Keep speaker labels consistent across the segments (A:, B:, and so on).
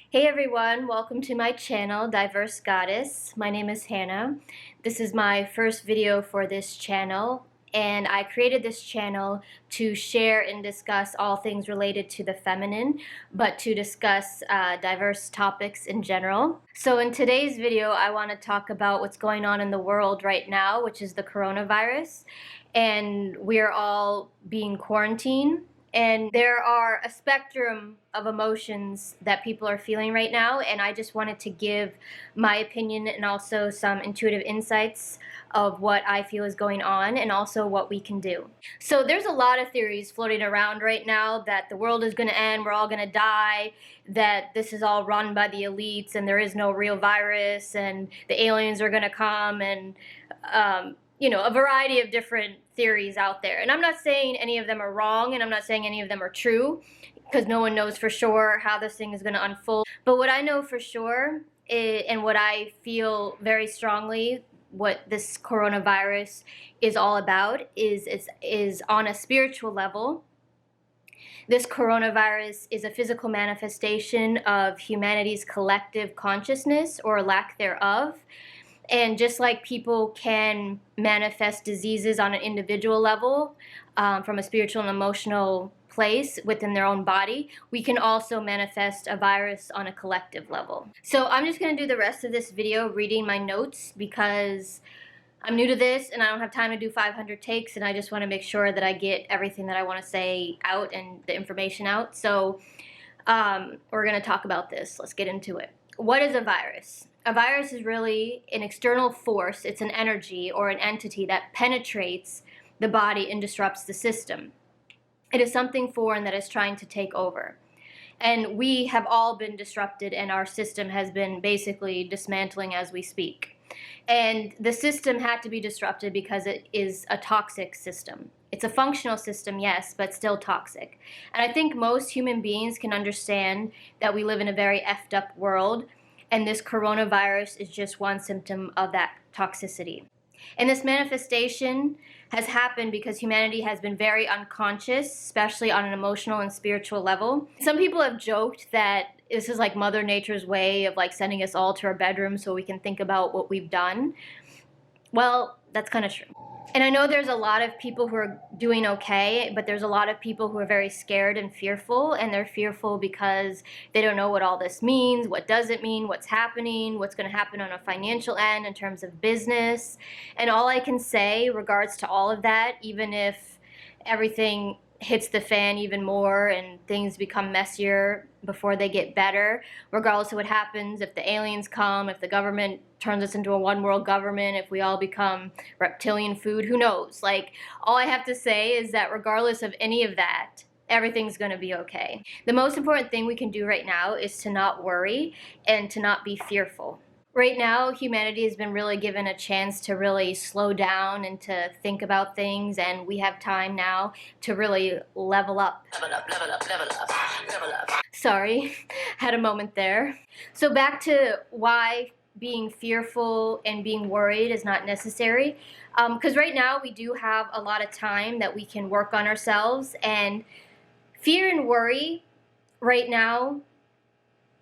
A: Hey everyone, welcome to my channel, Diverse Goddess. My name is Hannah. This is my first video for this channel, and I created this channel to share and discuss all things related to the feminine, but to discuss diverse topics in general. So in today's video, I want to talk about what's going on in the world right now, which is the coronavirus, and we're all being quarantined. And there are a spectrum of emotions that people are feeling right now, and I just wanted to give my opinion and also some intuitive insights of what I feel is going on and also what we can do. So there's a lot of theories floating around right now that the world is going to end, we're all going to die, that this is all run by the elites and there is no real virus and the aliens are going to come, and a variety of different theories out there. And I'm not saying any of them are wrong, and I'm not saying any of them are true, because no one knows for sure how this thing is going to unfold. But what I know for sure, and what I feel very strongly, what this coronavirus is all about is on a spiritual level. This coronavirus is a physical manifestation of humanity's collective consciousness, or lack thereof. And just like people can manifest diseases on an individual level, from a spiritual and emotional place within their own body, we can also manifest a virus on a collective level. So I'm just going to do the rest of this video reading my notes, because I'm new to this and I don't have time to do 500 takes, and I just want to make sure that I get everything that I want to say out and the information out. So we're going to talk about this. Let's get into it. What is a virus? A virus is really an external force. It's an energy or an entity that penetrates the body and disrupts the system. It is something foreign that is trying to take over. And we have all been disrupted, and our system has been basically dismantling as we speak. And the system had to be disrupted because it is a toxic system. It's a functional system, yes, but still toxic. And I think most human beings can understand that we live in a very effed up world, and this coronavirus is just one symptom of that toxicity. And this manifestation has happened because humanity has been very unconscious, especially on an emotional and spiritual level. Some people have joked that this is like Mother Nature's way of like sending us all to our bedroom so we can think about what we've done. Well, that's kind of true. And I know there's a lot of people who are doing okay, but there's a lot of people who are very scared and fearful, and they're fearful because they don't know what all this means, what does it mean, what's happening, what's going to happen on a financial end in terms of business. And all I can say regards to all of that, even if everything hits the fan even more and things become messier before they get better, regardless of what happens, if the aliens come, if the government turns us into a one world government, if we all become reptilian food, who knows? Like, all I have to say is that regardless of any of that, everything's going to be okay. The most important thing we can do right now is to not worry and to not be fearful. Right now, humanity has been really given a chance to really slow down and to think about things, and we have time now to really level up. Level up, level up, level up, level up. Sorry, had a moment there. So back to why being fearful and being worried is not necessary. Because right now we do have a lot of time that we can work on ourselves, and fear and worry right now,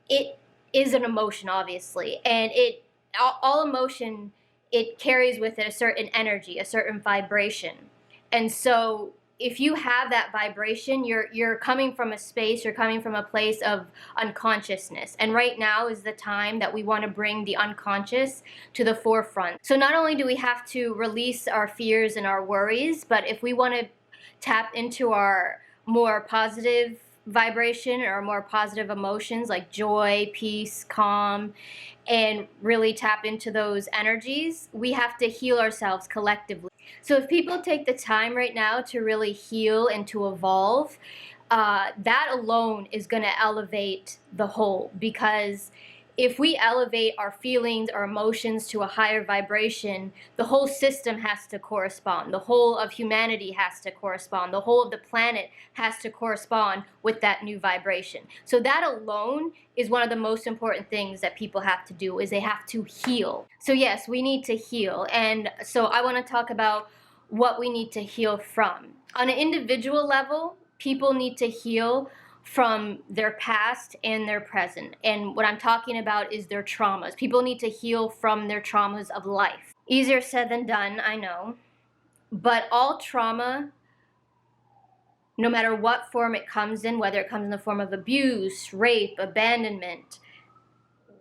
A: it is an emotion, obviously, and all emotion, it carries with it a certain energy, a certain vibration. And so if you have that vibration, you're coming from a space, you're coming from a place of unconsciousness. And right now is the time that we want to bring the unconscious to the forefront. So not only do we have to release our fears and our worries, but if we want to tap into our more positive vibration or more positive emotions like joy, peace, calm, and really tap into those energies, we have to heal ourselves collectively. So if people take the time right now to really heal and to evolve, that alone is going to elevate the whole, because if we elevate our feelings, our emotions to a higher vibration, the whole system has to correspond. The whole of humanity has to correspond. The whole of the planet has to correspond with that new vibration. So that alone is one of the most important things that people have to do, is they have to heal. So yes, we need to heal. And so I want to talk about what we need to heal from. On an individual level, people need to heal from their past and their present. And what I'm talking about is their traumas. People need to heal from their traumas of life. Easier said than done, I know. But all trauma, no matter what form it comes in, whether it comes in the form of abuse, rape, abandonment,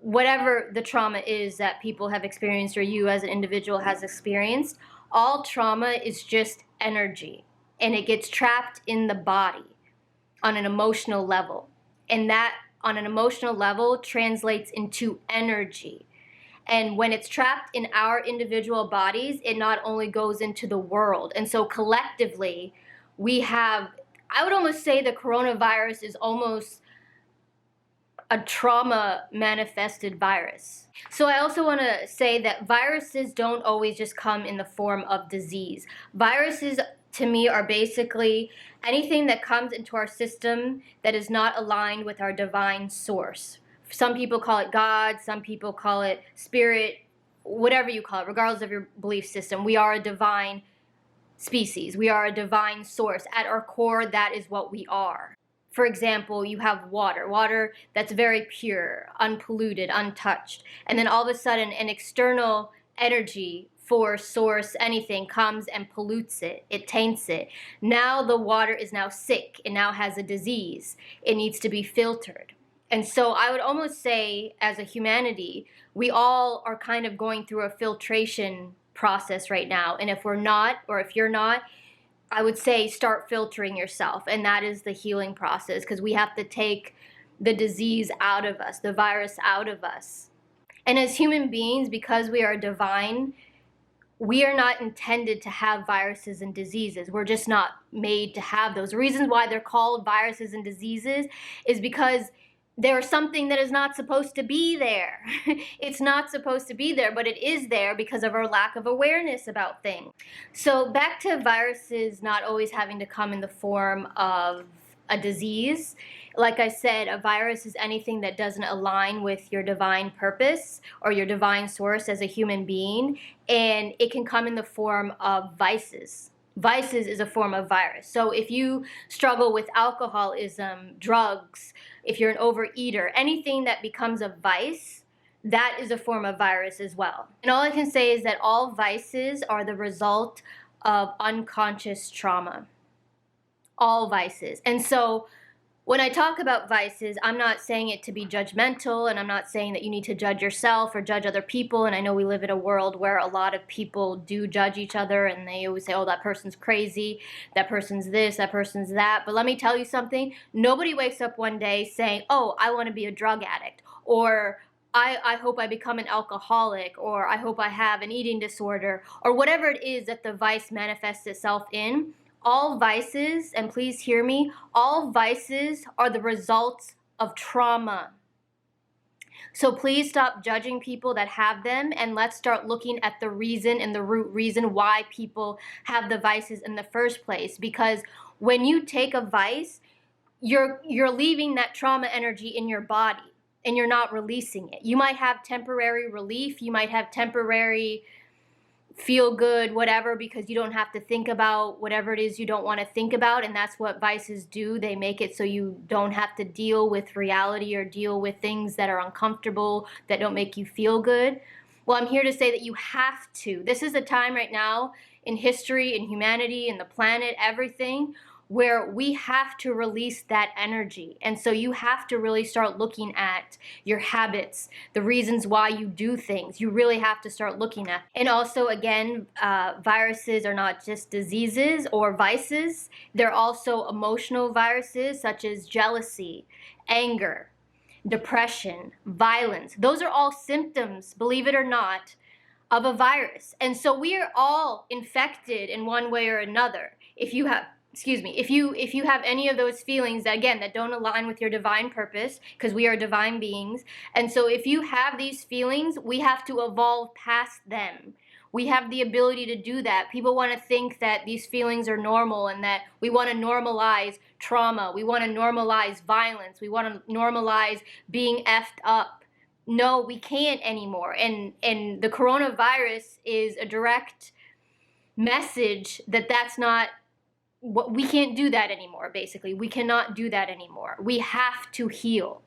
A: whatever the trauma is that people have experienced or you as an individual has experienced, all trauma is just energy, and it gets trapped in the body on an emotional level. And that, on an emotional level, translates into energy. And when it's trapped in our individual bodies, it not only goes into the world. And so collectively, we have, I would almost say the coronavirus is almost a trauma manifested virus. So I also want to say that viruses don't always just come in the form of disease. Viruses, to me, are basically anything that comes into our system that is not aligned with our divine source. Some people call it God, some people call it spirit, whatever you call it, regardless of your belief system. We are a divine species. We are a divine source. At our core, that is what we are. For example, you have water that's very pure, unpolluted, untouched. And then all of a sudden, an external energy, force, source, anything comes and pollutes it. It taints it. Now the water is now sick. It now has a disease. It needs to be filtered. And so I would almost say, as a humanity, we all are kind of going through a filtration process right now. And if we're not, or if you're not, I would say start filtering yourself, and that is the healing process, because we have to take the disease out of us, the virus out of us. And as human beings, because we are divine, we are not intended to have viruses and diseases. We're just not made to have those. The reasons why they're called viruses and diseases is because there's something that is not supposed to be there. It's not supposed to be there, but it is there because of our lack of awareness about things. So back to viruses not always having to come in the form of a disease. Like I said, a virus is anything that doesn't align with your divine purpose or your divine source as a human being, and it can come in the form of vices. Vices is a form of virus. So if you struggle with alcoholism, drugs, if you're an overeater, anything that becomes a vice, that is a form of virus as well. And all I can say is that all vices are the result of unconscious trauma. All vices. And so when I talk about vices, I'm not saying it to be judgmental, and I'm not saying that you need to judge yourself or judge other people. And I know we live in a world where a lot of people do judge each other, and they always say, oh, that person's crazy, that person's this, that person's that. But let me tell you something. Nobody wakes up one day saying, oh, I want to be a drug addict, or I hope I become an alcoholic, or I hope I have an eating disorder, or whatever it is that the vice manifests itself in. All vices, and please hear me, all vices are the results of trauma. So please stop judging people that have them, and let's start looking at the reason and the root reason why people have the vices in the first place. Because when you take a vice, you're leaving that trauma energy in your body, and you're not releasing it. You might have temporary relief, you might have temporary feel good, whatever, because you don't have to think about whatever it is you don't want to think about. And that's what vices do. They make it so you don't have to deal with reality or deal with things that are uncomfortable, that don't make you feel good. Well, I'm here to say that you have to. This is a time right now in history, in humanity, in the planet, everything, where we have to release that energy. And so you have to really start looking at your habits, the reasons why you do things. You really have to start looking at. And also, again, viruses are not just diseases or vices. They're also emotional viruses, such as jealousy, anger, depression, violence. Those are all symptoms, believe it or not, of a virus. And so we are all infected in one way or another. If you have any of those feelings that, again, that don't align with your divine purpose, because we are divine beings. And so if you have these feelings, we have to evolve past them. We have the ability to do that. People want to think that these feelings are normal and that we want to normalize trauma. We want to normalize violence. We want to normalize being effed up. No, we can't anymore. And the coronavirus is a direct message that that's not we can't do that anymore, basically. We cannot do that anymore. We have to heal.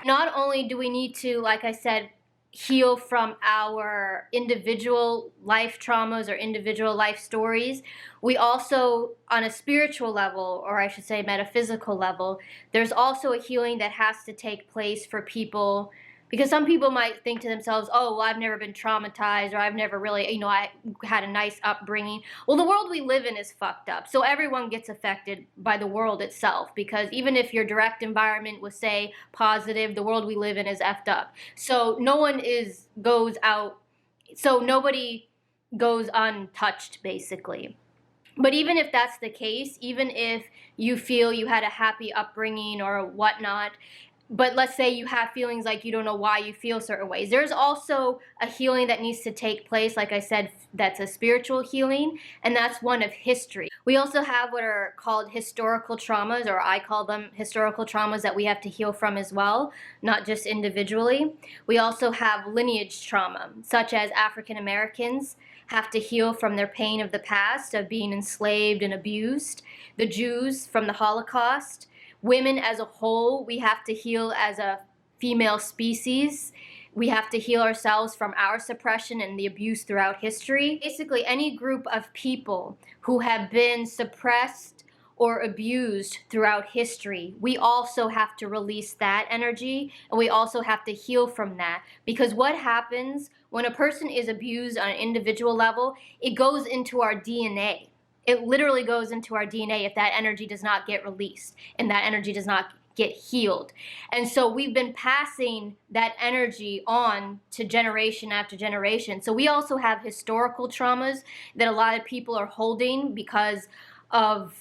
A: Not only do we need to, like I said, heal from our individual life traumas or individual life stories, we also, on a spiritual level, or I should say metaphysical level, there's also a healing that has to take place for people. Because some people might think to themselves, oh, well, I've never been traumatized, or I've never really, I had a nice upbringing. Well, the world we live in is fucked up. So everyone gets affected by the world itself, because even if your direct environment was, say, positive, the world we live in is effed up. So nobody goes untouched, basically. But even if that's the case, even if you feel you had a happy upbringing or whatnot, but let's say you have feelings like you don't know why you feel certain ways, there's also a healing that needs to take place, like I said, that's a spiritual healing, and that's one of history. We also have what are called historical traumas, or I call them historical traumas, that we have to heal from as well, not just individually. We also have lineage trauma, such as African Americans have to heal from their pain of the past, of being enslaved and abused. The Jews from the Holocaust. Women as a whole, we have to heal as a female species. We have to heal ourselves from our suppression and the abuse throughout history. Basically, any group of people who have been suppressed or abused throughout history, we also have to release that energy, and we also have to heal from that. Because what happens when a person is abused on an individual level, it goes into our DNA. It literally goes into our DNA if that energy does not get released and that energy does not get healed. And so we've been passing that energy on to generation after generation. So we also have historical traumas that a lot of people are holding because of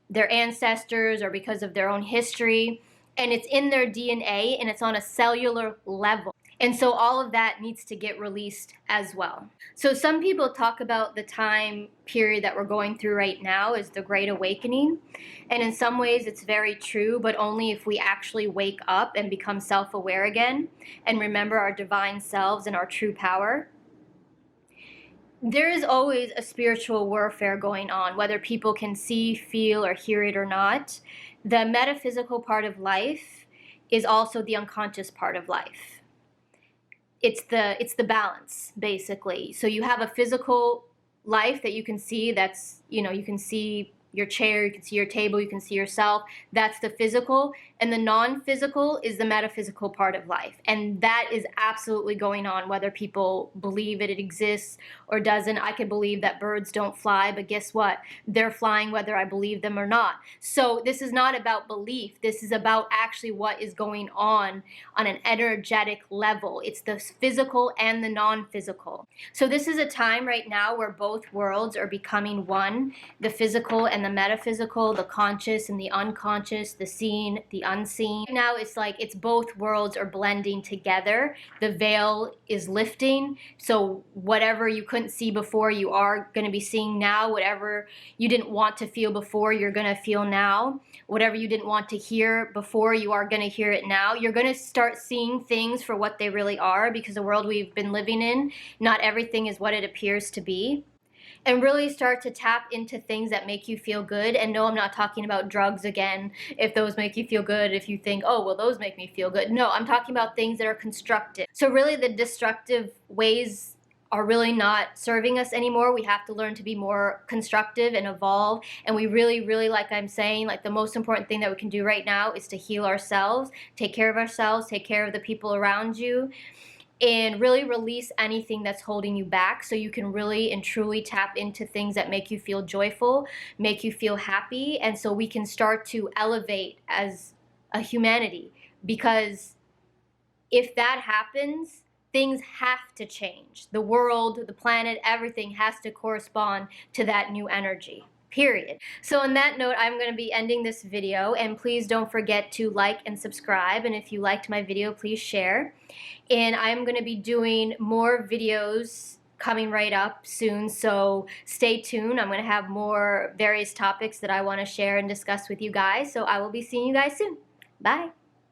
A: their ancestors or because of their own history. And it's in their DNA, and it's on a cellular level. And so all of that needs to get released as well. So some people talk about the time period that we're going through right now as the Great Awakening. And in some ways it's very true, but only if we actually wake up and become self-aware again and remember our divine selves and our true power. There is always a spiritual warfare going on, whether people can see, feel, or hear it or not. The metaphysical part of life is also the unconscious part of life. It's the balance, basically. So you have a physical life that you can see, that's, you can see your chair, you can see your table, you can see yourself. That's the physical. And the non-physical is the metaphysical part of life. And that is absolutely going on, whether people believe it exists or doesn't. I could believe that birds don't fly, but guess what? They're flying whether I believe them or not. So this is not about belief. This is about actually what is going on an energetic level. It's the physical and the non-physical. So this is a time right now where both worlds are becoming one, the physical and the metaphysical, the conscious and the unconscious, the seen, the unseen. Now it's like it's both worlds are blending together. The veil is lifting. So whatever you couldn't see before, you are going to be seeing now. Whatever you didn't want to feel before, you're going to feel now. Whatever you didn't want to hear before, you are going to hear it now. You're going to start seeing things for what they really are, because the world we've been living in, not everything is what it appears to be. And really start to tap into things that make you feel good. And no, I'm not talking about drugs again, if those make you feel good, if you think, oh, well, those make me feel good. No, I'm talking about things that are constructive. So really the destructive ways are really not serving us anymore. We have to learn to be more constructive and evolve. And we really, really, like I'm saying, like the most important thing that we can do right now is to heal ourselves, take care of ourselves, take care of the people around you, and really release anything that's holding you back, so you can really and truly tap into things that make you feel joyful, make you feel happy, and so we can start to elevate as a humanity. Because if that happens, things have to change. The world, the planet, everything has to correspond to that new energy. Period. So on that note, I'm going to be ending this video, and please don't forget to like and subscribe, and if you liked my video, please share. And I'm going to be doing more videos coming right up soon, so stay tuned. I'm going to have more various topics that I want to share and discuss with you guys, so I will be seeing you guys soon. Bye.